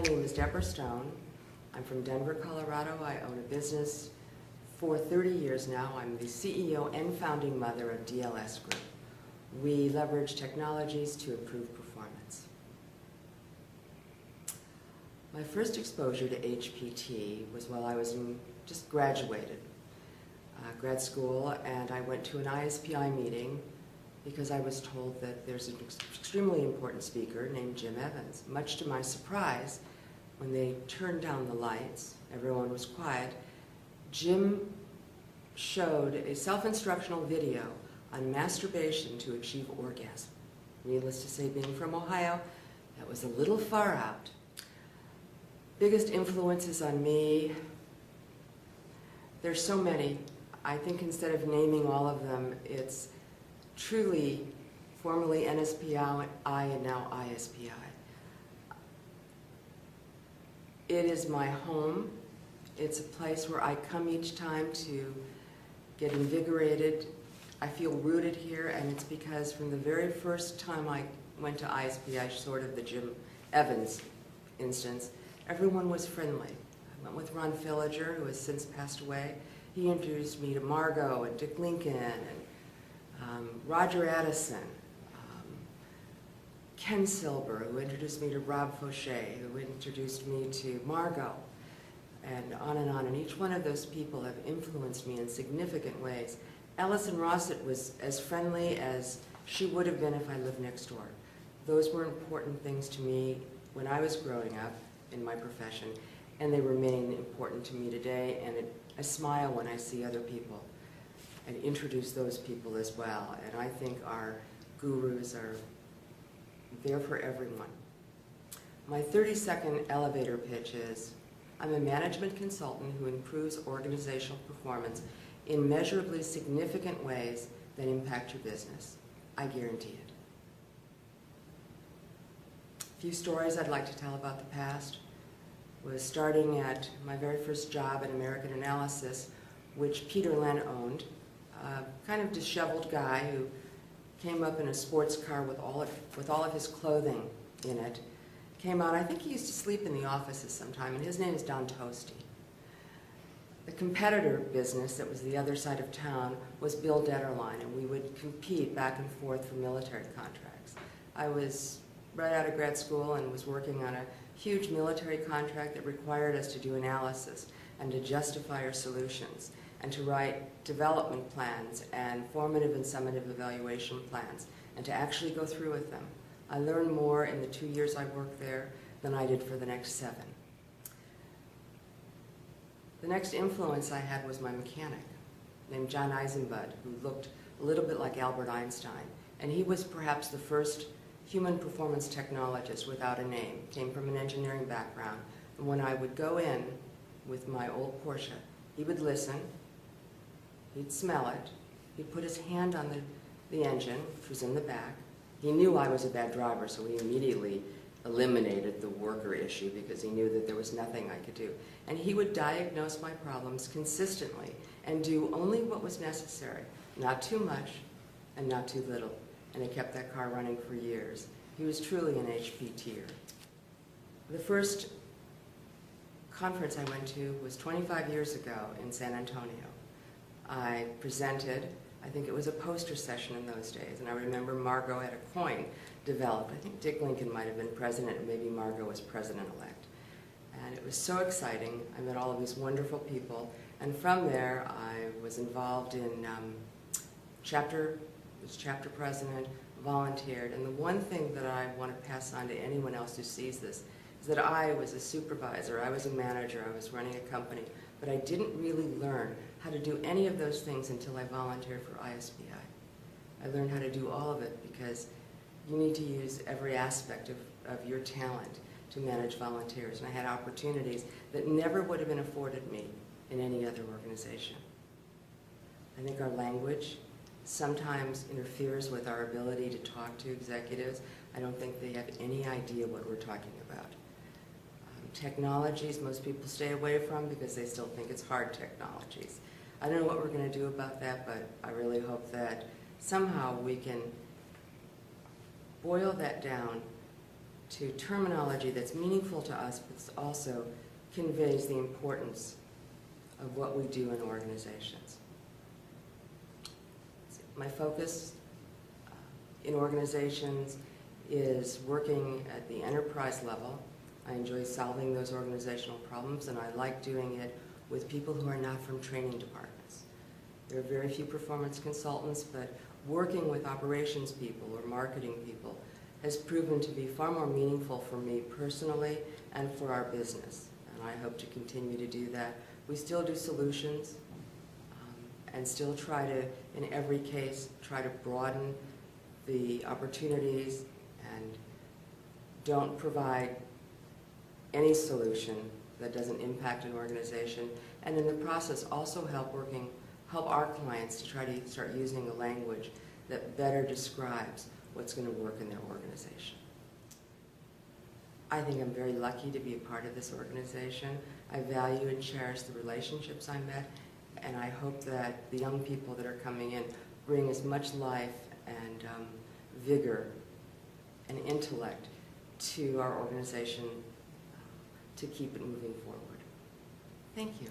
My name is Deborah Stone. I'm from Denver, Colorado. I own a business for 30 years now. I'm the CEO and founding mother of DLS Group. We leverage technologies to improve performance. My first exposure to HPT was while I was just graduated grad school, and I went to an ISPI meeting because I was told that there's an extremely important speaker named Jim Evans. Much to my surprise, when they turned down the lights, everyone was quiet, Jim showed a self-instructional video on masturbation to achieve orgasm. Needless to say, being from Ohio, that was a little far out. Biggest influences on me, there's so many. I think instead of naming all of them, it's truly formerly NSPI and now ISPI. It is my home. It's a place where I come each time to get invigorated. I feel rooted here, and it's because from the very first time I went to ISPI, sort of the Jim Evans instance, everyone was friendly. I went with Ron Filliger, who has since passed away. He introduced me to Margot and Dick Lincoln and Roger Addison, Ken Silber, who introduced me to Rob Fauché, who introduced me to Margot, and on. And each one of those people have influenced me in significant ways. Allison Rossett was as friendly as she would have been if I lived next door. Those were important things to me when I was growing up in my profession, and they remain important to me today, and I smile when I see other people and introduce those people as well. And I think our gurus are there for everyone. My 30-second elevator pitch is, I'm a management consultant who improves organizational performance in measurably significant ways that impact your business. I guarantee it. A few stories I'd like to tell about the past was starting at my very first job at American Analysis, which Peter Len owned, a kind of disheveled guy who came up in a sports car with all of his clothing in it. Came out, I think he used to sleep in the offices sometime, and his name is Don Toasty. The competitor business that was the other side of town was Bill Detterline, and we would compete back and forth for military contracts. I was right out of grad school and was working on a huge military contract that required us to do analysis and to justify our solutions and to write development plans and formative and summative evaluation plans and to actually go through with them. I learned more in the 2 years I worked there than I did for the next 7. The next influence I had was my mechanic, named John Eisenbud, who looked a little bit like Albert Einstein. And he was perhaps the first human performance technologist without a name. Came from an engineering background. And when I would go in with my old Porsche, he would listen, he'd smell it, he'd put his hand on the engine, which was in the back. He knew I was a bad driver, so he immediately eliminated the worker issue because he knew that there was nothing I could do. And he would diagnose my problems consistently and do only what was necessary, not too much and not too little. And it kept that car running for years. He was truly an HPTer. The first conference I went to was 25 years ago in San Antonio. I presented, I think it was a poster session in those days, and I remember Margot had a coin developed. I think Dick Lincoln might have been president, and maybe Margot was president-elect. And it was so exciting. I met all of these wonderful people, and from there I was involved in was chapter president, volunteered, and the one thing that I want to pass on to anyone else who sees this is that I was a supervisor, I was a manager, I was running a company, but I didn't really learn how to do any of those things until I volunteered for ISPI. I learned how to do all of it because you need to use every aspect of your talent to manage volunteers, and I had opportunities that never would have been afforded me in any other organization. I think our language sometimes interferes with our ability to talk to executives. I don't think they have any idea what we're talking about. Technologies most people stay away from because they still think it's hard technologies. I don't know what we're going to do about that, but I really hope that somehow we can boil that down to terminology that's meaningful to us, but also conveys the importance of what we do in organizations. My focus in organizations is working at the enterprise level. I enjoy solving those organizational problems, and I like doing it with people who are not from training departments. There are very few performance consultants, but working with operations people or marketing people has proven to be far more meaningful for me personally and for our business. And I hope to continue to do that. We still do solutions and still try to, in every case, try to broaden the opportunities and don't provide any solution that doesn't impact an organization. And in the process, also help our clients to try to start using a language that better describes what's going to work in their organization. I think I'm very lucky to be a part of this organization. I value and cherish the relationships I met, and I hope that the young people that are coming in bring as much life and vigor and intellect to our organization to keep it moving forward. Thank you.